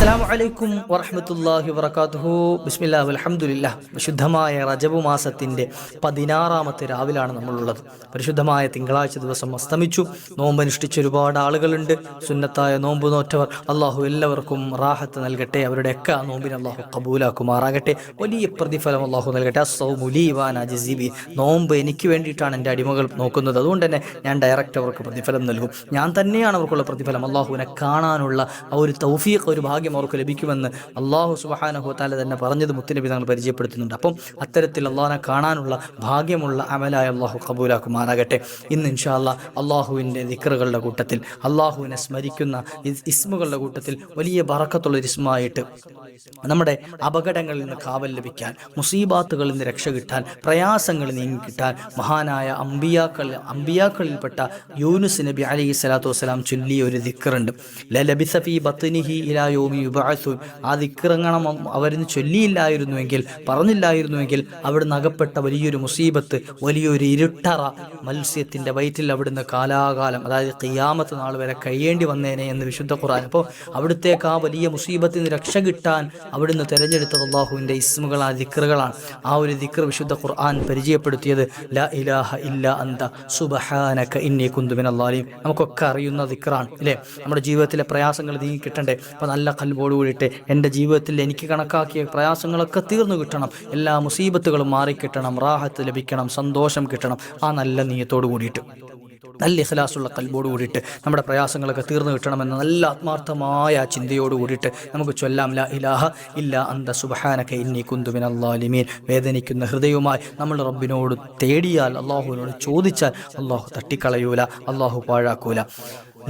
അസ്സലാമു അലൈക്കും വറഹ്മത്തുള്ളാഹി വബറകാതുഹു. ബിസ്മില്ലാഹി വൽഹംദുലില്ലാഹ്. വിശുദ്ധമായ റജബ് മാസത്തിൻ്റെ 16-ാമത്തെ രാവിലാണ് നമ്മളുള്ളത്. പരിശുദ്ധമായ തിങ്കളാഴ്ച ദിവസം അസ്തമിച്ചു. നോമ്പനുഷ്ഠിച്ച ഒരുപാട് ആളുകളുണ്ട്. സുന്നത്തായ നോമ്പ് നോറ്റവർ അള്ളാഹു എല്ലാവർക്കും റാഹത്ത് നൽകട്ടെ. അവരുടെയൊക്കെ ആ നോമ്പിന് അള്ളാഹു കബൂലാക്കുമാറാകട്ടെ. വലിയ പ്രതിഫലം അള്ളാഹു നൽകട്ടെ. അസ്സൗമു ലീ വ അനാ അജ്സി ബിഹി. നോമ്പ് എനിക്ക് വേണ്ടിയിട്ടാണ് എൻ്റെ അടിമകൾ നോക്കുന്നത്. അതുകൊണ്ട് തന്നെ ഞാൻ ഡയറക്റ്റ് അവർക്ക് പ്രതിഫലം നൽകും. ഞാൻ തന്നെയാണ് അവർക്കുള്ള പ്രതിഫലം. അള്ളാഹുവിനെ കാണാനുള്ള ആ ഒരു തൗഫീഖ്, ഒരു ഭാഗ്യം അവർക്ക് ലഭിക്കുമെന്ന് അള്ളാഹു സുബ്ഹാനഹു വ തആല തന്നെ പറഞ്ഞത് മുത്തുനബി തങ്ങൾ പരിചയപ്പെടുത്തുന്നുണ്ട്. അപ്പം അത്തരത്തിൽ അള്ളാഹിനെ കാണാനുള്ള ഭാഗ്യമുള്ള അമലായ അള്ളാഹു കബൂലാക്കുമാറാകട്ടെ. ഇന്ന് ഇൻഷാ അല്ലാഹ് അള്ളാഹുവിൻ്റെ ദിക്റുകളുടെ കൂട്ടത്തിൽ, അള്ളാഹുവിനെ സ്മരിക്കുന്ന ഇസ്മുകളുടെ കൂട്ടത്തിൽ വലിയ ബറക്കത്തുള്ള ഇസ്മായിട്ട് നമ്മുടെ അപകടങ്ങളിൽ നിന്ന് കാവൽ ലഭിക്കാൻ, മുസീബാത്തുകളിൽ നിന്ന് രക്ഷ കിട്ടാൻ, പ്രയാസങ്ങൾ നീങ്ങിക്കിട്ടാൻ മഹാനായ അമ്പിയാക്കളിൽപ്പെട്ട യൂനുസ് നബി അലൈഹി സ്വലാത്തു വസ്സലാം ചൊല്ലിയ ഒരു ദിക്റുണ്ട്. ലലബിസ ഫീ ബത്നിഹി ഇലാ യൗമി യുബ്അസൂൻ. ആ ദിക്റങ്ങണം അവരിന്ന് ചൊല്ലിയില്ലായിരുന്നുവെങ്കിൽ, പറഞ്ഞില്ലായിരുന്നുവെങ്കിൽ അവിടുന്ന് അകപ്പെട്ട വലിയൊരു മുസീബത്ത്, വലിയൊരു ഇരുട്ടറ മത്സ്യത്തിൻ്റെ വയറ്റിൽ അവിടുന്ന് കാലാകാലം, അതായത് ഖിയാമത്ത് നാൾ വരെ കഴിയേണ്ടി വന്നേനെ എന്ന് വിശുദ്ധ ഖുർആൻ. അപ്പോൾ അവിടുത്തേക്ക് ആ വലിയ മുസീബത്തിൽ നിന്ന് രക്ഷ കിട്ടാൻ അവിടുന്ന് തിരഞ്ഞെടുത്തത് അല്ലാഹുവിൻ്റെ ഇസ്മുകൾ, ആ ദിക്റുകളാണ്. ആ ഒരു ദിക്ർ വിശുദ്ധ ഖുർആൻ പരിചയപ്പെടുത്തിയത് ലാ ഇലാഹ ഇല്ലാ അന്ത സുബ്ഹാനക ഇന്നി കുന്തു മിനൽ ളാലിമീൻ. നമുക്കൊക്കെ അറിയുന്ന ദിക്റാണ് അല്ലേ? നമ്മുടെ ജീവിതത്തിലെ പ്രയാസങ്ങൾ നീങ്ങി കിട്ടണ്ടേ? അപ്പോൾ നല്ല കൽബോട് കൂടിയിട്ട് എൻ്റെ ജീവിതത്തിൽ എനിക്ക് കണക്കാക്കിയ പ്രയാസങ്ങളൊക്കെ തീർന്നു കിട്ടണം, എല്ലാ മുസീബത്തുകളും മാറിക്കിട്ടണം, റാഹത്ത് ലഭിക്കണം, സന്തോഷം കിട്ടണം, ആ നല്ല നീയത്തോട് കൂടിയിട്ട്, നല്ല ഇഖ്ലാസുള്ള കൽബോട് കൂടിയിട്ട് നമ്മുടെ പ്രയാസങ്ങളൊക്കെ തീർന്നു കിട്ടണമെന്ന നല്ല ആത്മാർത്ഥമായ ചിന്തയോട് കൂടിയിട്ട് നമുക്ക് ചൊല്ലാം ലാ ഇലാഹ ഇല്ലാ അന്ത സുബ്ഹാനക ഇന്നി കുന്തു മിനൽ ളാലിമീൻ. വേദനിക്കുന്ന ഹൃദയവുമായി നമ്മൾ റബ്ബിനോട് തേടിയാൽ, അള്ളാഹുവിനോട് ചോദിച്ചാൽ അള്ളാഹു തട്ടിക്കളയൂല, അള്ളാഹു പാഴാക്കൂല.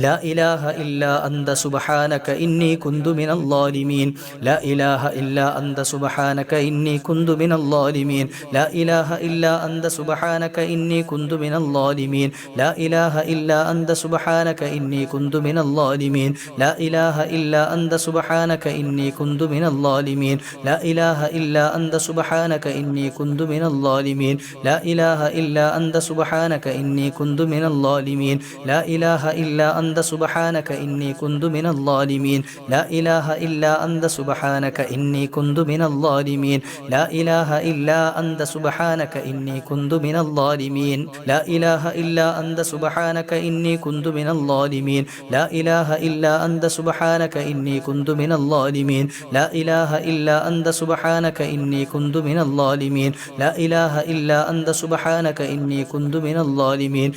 لا إله إلا أنت سبحانك إني كنت من الظالمين. لا إله إلا أنت سبحانك إني كنت من الظالمين. لا إله إلا أنت سبحانك إني كنت من الظالمين. لا إله إلا أنت سبحانك إني كنت من الظالمين. لا إله إلا أنت سبحانك إني كنت من الظالمين. لا إله إلا أنت سبحانك إني كنت من الظالمين. لا إله إلا أنت سبحانك إني كنت من الظالمين. لا إله إلا أنت سبحانك إني كنت من الظالمين. لا إله إلا أنت سبحانك إني كنت من الظالمين. لا إله إلا أنت سبحانك إني كنت من الظالمين. لا إله إلا أنت سبحانك إني كنت من الظالمين. لا إله إلا أنت سبحانك إني كنت من الظالمين. لا إله إلا أنت سبحانك إني كنت من الظالمين. لا إله إلا أنت سبحانك إني كنت من الظالمين. لا إله إلا أنت سبحانك إني كنت من الظالمين.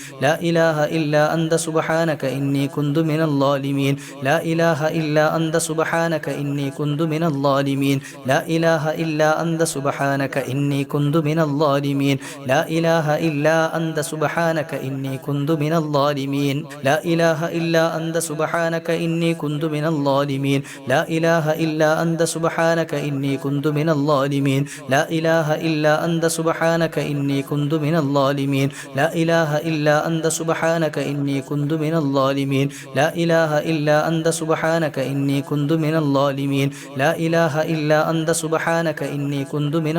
لا إله إلا أنت سبحانك إني كنت من الظالمين. لا إله إلا أنت سبحانك إني كنت من الظالمين. لا إله إلا أنت سبحانك إني كنت من الظالمين. لا إله إلا أنت سبحانك إني كنت من الظالمين. لا إله إلا أنت سبحانك إني كنت من الظالمين. لا إله إلا أنت سبحانك إني كنت من الظالمين. لا إله إلا أنت سبحانك إني كنت من الظالمين. لا إله إلا أنت سبحانك إني كنت من الظالمين. لا إله إلا أنت سبحانك إني كنت من الظالمين. لا إله إلا أنت سبحانك إني كنت من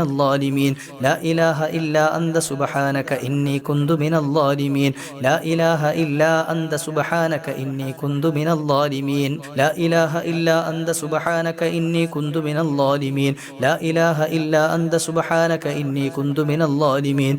الظالمين. لا إله إلا أنت سبحانك إني كنت من الظالمين. لا إله إلا أنت سبحانك إني كنت من الظالمين. لا إله إلا أنت سبحانك إني كنت من الظالمين. لا إله إلا أنت سبحانك إني كنت من الظالمين.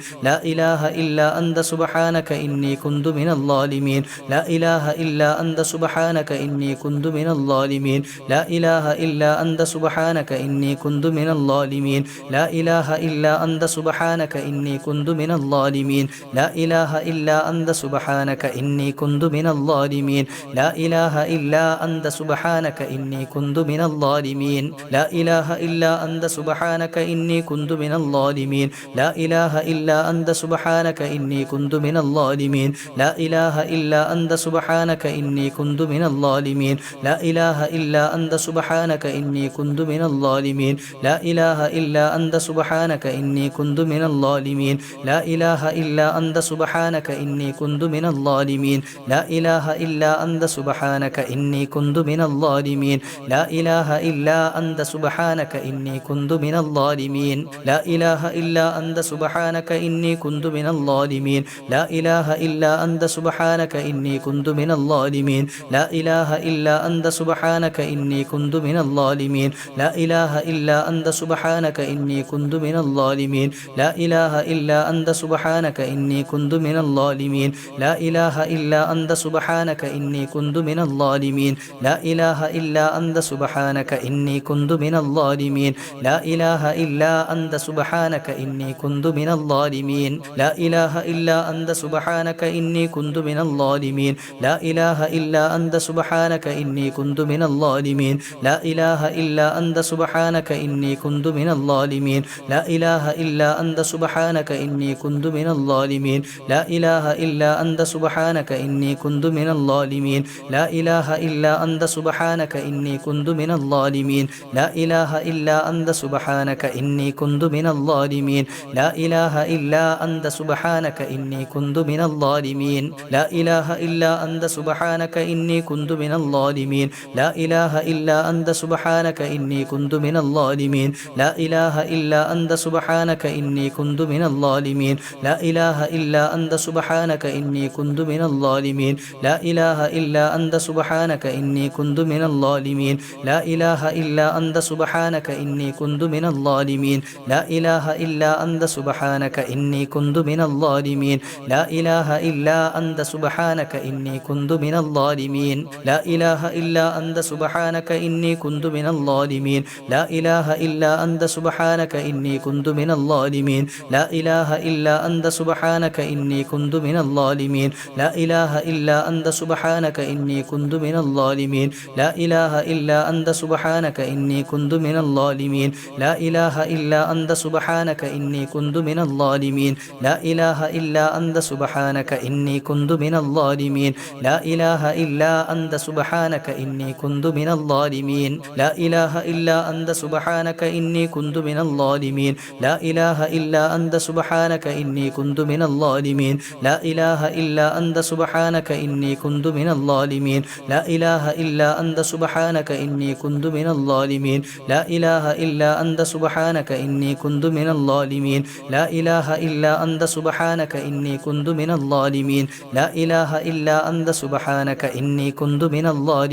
لا إله إلا أنت سبحانك إني كنت من الظالمين. لا إله إلا أنت سبحانك إني كنت من الظالمين. لا إله إلا أنت سبحانك إني كنت من الظالمين. لا إله إلا أنت سبحانك إني كنت من الظالمين. لا إله إلا أنت سبحانك إني كنت من الظالمين. لا إله إلا أنت سبحانك إني كنت من الظالمين. لا إله إلا أنت سبحانك إني كنت من الظالمين. لا إله إلا أنت سبحانك إني كنت من الظالمين. لا إله إلا أنت سبحانك إني كنت من الظالمين. لا إله إلا أنت سبحانك إني كنت من الظالمين. لا إله إلا أنت سبحانك إني كنت من الظالمين. لا إله إلا أنت سبحانك إني كنت من الظالمين. لا إله إلا أنت سبحانك إني كنت من الظالمين. لا إله إلا أنت سبحانك إني كنت من الظالمين. لا إله إلا أنت سبحانك إني كنت من الظالمين لا إله إلا أنت سبحانك إني كنت من الظالمين لا إله إلا أنت سبحانك إني كنت من الظالمين لا إله إلا أنت سبحانك إني كنت من الظالمين لا إله إلا أنت سبحانك إني كنت من الظالمين لا إله إلا أنت سبحانك إني كنت من الظالمين لا إله إلا أنت سبحانك إني كنت من الظالمين لا إله إلا أنت سبحانك إني كنت من الظالمين لا إله إلا أنت سبحانك إني كنت من الظالمين لا إله إلا أنت سبحانك إني كنت من الظالمين لا إله إلا أنت سبحانك إني كنت من الظالمين لا إله إلا أنت سبحانك إني كنت من الظالمين لا إله إلا أنت سبحانك إني كنت من الظالمين لا إله إلا أنت سبحانك إني كنت من الظالمين لا إله إلا أنت سبحانك إني كنت من الظالمين لا إله إلا أنت سبحانك إني كنت من الظالمين لا إله إلا أنت سبحانك إني كنت من الظالمين لا إله إلا أنت سبحانك إني كنت من الظالمين لا إله إلا أنت سبحانك إني كنت من الظالمين لا إله إلا أنت سبحانك إني كنت من الظالمين لا إله إلا أنت سبحانك إني كنت من الظالمين لا إله إلا أنت سبحانك إني كنت من الظالمين لا إله إلا أنت سبحانك إني كنت من الظالمين لا إله إلا أنت سبحانك إني كنت من الظالمين لا إله إلا أنت سبحانك إني كنت من الظالمين لا إله إلا أنت سبحانك إني كنت من الظالمين لا إله إلا أنت سبحانك إني كنت من الظالمين لا إله إلا أنت سبحانك إني كنت من الظالمين لا إله إلا أنت سبحانك إني كنت من الظالمين لا إله إلا أنت سبحانك إني كنت من الظالمين لا إله إلا أنت سبحانك إني كنت من الظالمين لا إله إلا أنت سبحانك إني كنت من الظالمين لا إله إلا أنت سبحانك إني كنت من الظالمين لا إله إلا أنت سبحانك إني كنت من الظالمين لا إله إلا أنت سبحانك إني كنت من الظالمين لا إله إلا أنت سبحانك إني كنت من الظالمين لا إله إلا أنت سبحانك إني كنت من الظالمين لا إله إلا أنت سبحانك إني كنت من الظالمين لا إله إلا أنت سبحانك إني كنت من الظالمين لا إله إلا أنت سبحانك إني كنت من الظالمين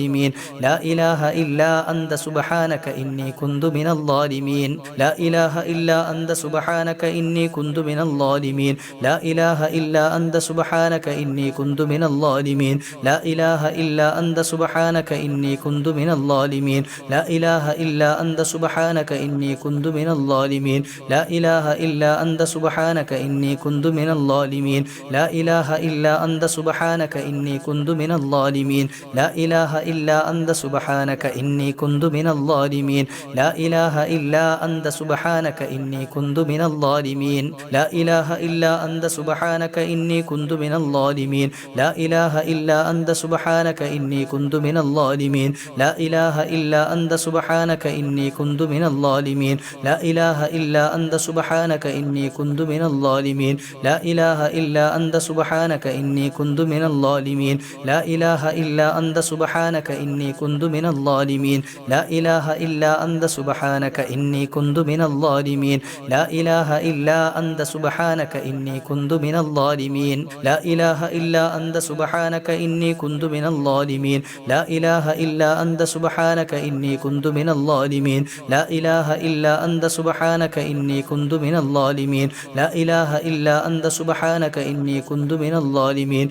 لا إله إلا أنت سبحانك إني كنت من الظالمين لا إله إلا أنت سبحانك إني كنت من الظالمين لا إله إلا أنت سبحانك إني كنت من الظالمين لا إله إلا أنت سبحانك إني كنت من الظالمين لا إله إلا أنت سبحانك إني كنت من الظالمين لا إله إلا أنت سبحانك إني كنت من الظالمين لا إله إلا أنت سبحانك إني كنت من الظالمين لا إله إلا أنت سبحانك إني كنت من الظالمين لا إله إلا أنت سبحانك إني كنت من الظالمين لا إله إلا أنت سبحانك إني كنت من الظالمين لا إله إلا أنت سبحانك إني كنت من الظالمين لا إله إلا أنت سبحانك إني كنت من الظالمين لا إله إلا أنت سبحانك إني كنت من الظالمين لا إله إلا أنت سبحانك إني كنت من الظالمين لا إله إلا أنت سبحانك إني كنت من الظالمين لا إله إلا أنت سبحانك إني كنت من الظالمين لا إله إلا أنت سبحانك إني كنت من الظالمين لا إله إلا أنت سبحانك إني كنت من الظالمين لا إله إلا أنت سبحانك إني كنت من الظالمين لا إله إلا أنت سبحانك إني كنت من الظالمين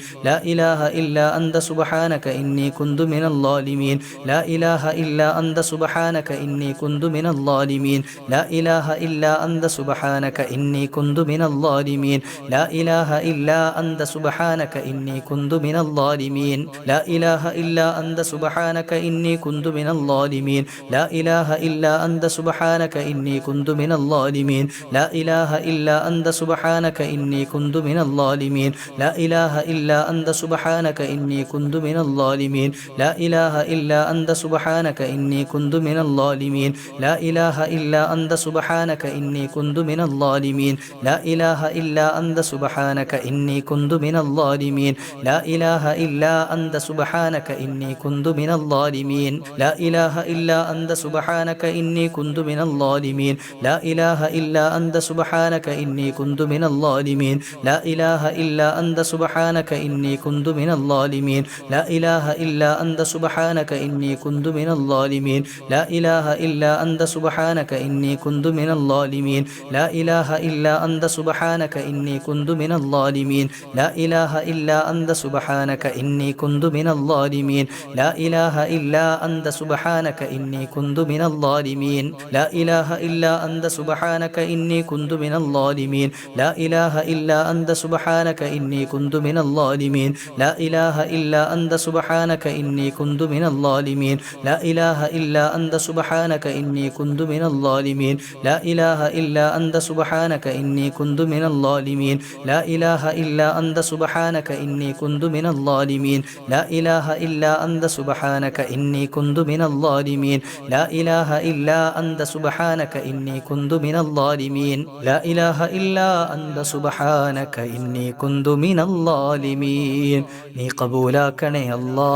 لا إله إلا أنت سبحانك إني كنت من الظالمين لا إله إلا أنت سبحانك إني كنت من الظالمين لا إله إلا أنت سبحانك إني كنت من الظالمين لا إله إلا أنت سبحانك إني كنت من الظالمين لا إله إلا أنت سبحانك إني كنت من الظالمين لا إله إلا أنت سبحانك إني كنت من الظالمين لا إله إلا أنت سبحانك إني كنت من الظالمين لا إله إلا أنت سبحانك إني كنت من الظالمين لا إله إلا أنت سبحانك إني كنت من الظالمين لا إله إلا أنت سبحانك إني كنت من الظالمين لا إله إلا أنت سبحانك إني كنت من الظالمين لا إله إلا أنت سبحانك إني كنت من الظالمين لا إله إلا أنت سبحانك إني كنت من الظالمين لا إله إلا أنت سبحانك إني كنت من الظالمين الظالمين لا إله إلا أنت سبحانك إني كنت من الظالمين لا إله إلا أنت سبحانك إني كنت من الظالمين لا إله إلا أنت سبحانك إني كنت من الظالمين لا إله إلا أنت سبحانك إني كنت من الظالمين لا إله إلا أنت سبحانك إني كنت من الظالمين لا إله إلا أنت سبحانك إني كنت من الظالمين لا إله إلا أنت سبحانك إني كنت من الظالمين لا إله إلا أنت سبحانك إني كنت من الظالمين لا إله إلا أنت سبحانك إني كنت من الظالمين لا إله إلا أنت سبحانك إني كنت من الظالمين لا إله إلا أنت سبحانك إني كنت من الظالمين لا إله إلا أنت سبحانك إني كنت من الظالمين لا إله إلا أنت سبحانك إني كنت من الظالمين لا إله إلا أنت سبحانك إني كنت من الظالمين നീ കബൂലാക്കണേ അല്ലാ,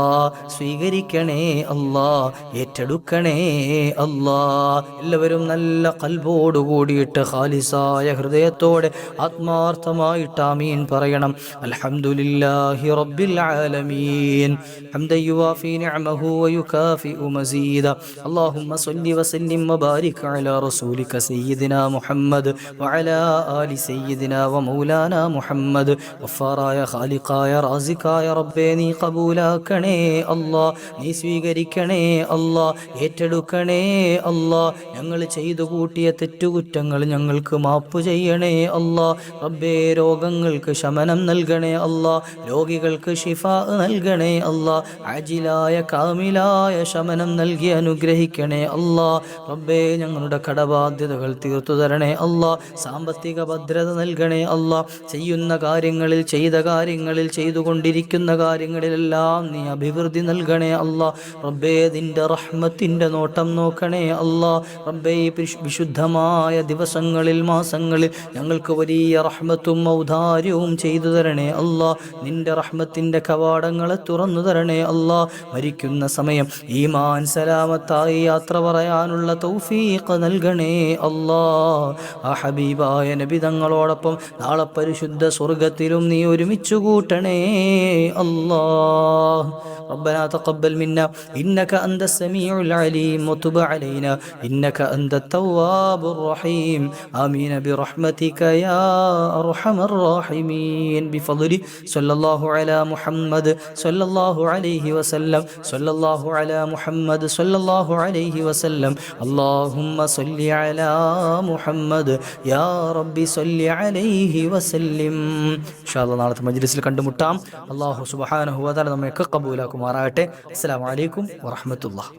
സ്വീകരിക്കണേ അല്ലാ, ഏറ്റെടുക്കണേ അല്ലാ. എല്ലാവരും നല്ല ഖൽബോട് കൂടിയിട്ട് ഖാലിസായ ഹൃദയത്തോടെ ആത്മാർത്ഥമായിട്ട് ആമീൻ പറയണം. അൽഹംദുലില്ലാഹി റബ്ബിൽ ആലമീൻ ഹംദൻ യുവാഫി നിഅമഹു വയുകാഫിഉ മസീദ. അല്ലാഹുമ്മ സ്വല്ലി വസല്ലിം വബാരിക് അലാ റസൂലിക സയ്യിദിനാ മുഹമ്മദ് വഅലാ ആലി സയ്യിദിനാ വമൗലാനാ മുഹമ്മദ്. ഗഫാറായ ഖാലിഖായ റാസിഖായ റബ്ബേ, നീ കബൂലാക്കണേ അല്ലാ, നീ സ്വീകരിക്കണേ അല്ലാ, ഏറ്റെടുക്കണേ അല്ലാ. ഞങ്ങൾ ചെയ്തു കൂട്ടിയ തെറ്റുകുറ്റങ്ങൾ ഞങ്ങൾക്ക് മാപ്പ് ചെയ്യണേ അല്ലാ. റബ്ബേ, രോഗങ്ങൾക്ക് ശമനം നൽകണേ അല്ലാ, രോഗികൾക്ക് ശിഫാ നൽകണേ അല്ലാ, ആജിലായ കാമിലായ ശമനം നൽകി അനുഗ്രഹിക്കണേ അല്ലാ. റബ്ബേ, ഞങ്ങളുടെ കടബാധ്യതകൾ തീർത്തു തരണേ അല്ലാ, സാമ്പത്തിക ഭദ്രത നൽകണേ അല്ലാ. ചെയ്യുന്ന കാര്യങ്ങളിൽ, ചെയ്ത കാര്യങ്ങളിൽ, ചെയ്തുകൊണ്ടിരിക്കുന്ന കാര്യങ്ങളിലെല്ലാം നീ അഭിവൃദ്ധി നൽകണേ അല്ലാ. റബ്ബേ, നിന്റെ റഹ്മത്തിന്റെ നോട്ടം നോക്കണേ അല്ലാ. റബ്ബേ, വിശുദ്ധമായ ദിവസങ്ങളിൽ, മാസങ്ങളിൽ ഞങ്ങൾക്ക് വലിയ റഹ്മത്തും ഔദാര്യവും ചെയ്തു തരണേ അല്ലാ. നിന്റെ റഹ്മത്തിന്റെ കവാടങ്ങളെ തുറന്നു തരണേ അല്ലാ. മരിക്കുന്ന സമയം ഈമാൻ സലാമത്തായി യാത്ര പറയാനുള്ള തൗഫീഖ് നൽകണേ അല്ലാ. ആ ഹബീബായ നബി തങ്ങളോടൊപ്പം നാളെ പരിശുദ്ധ സ്വർഗത്തിലും നീ ഒരുമിച്ചു കൂട്ടണേ അല്ലാഹ്. ربنا تقبل منا إنك أنت السميع العليم وتب علينا إنك أنت التواب الرحيم آمين برحمتك يا أرحم الراحمين بفضل صلى الله على محمد صلى الله عليه وسلم صلى الله على محمد صلى الله عليه وسلم اللهم صل على محمد يا رب صل عليه وسلم. إن شاء الله നാളത്തെ മജ്ലിസിൽ കണ്ടുമുട്ടാം. അല്ലാഹു സുബ്ഹാനഹു വ തആല നമ്മെ കബൂലാക്കുമാറാകട്ടെ. അസ്സലാമു അലൈക്കും വറഹ്മത്തുള്ളാഹി.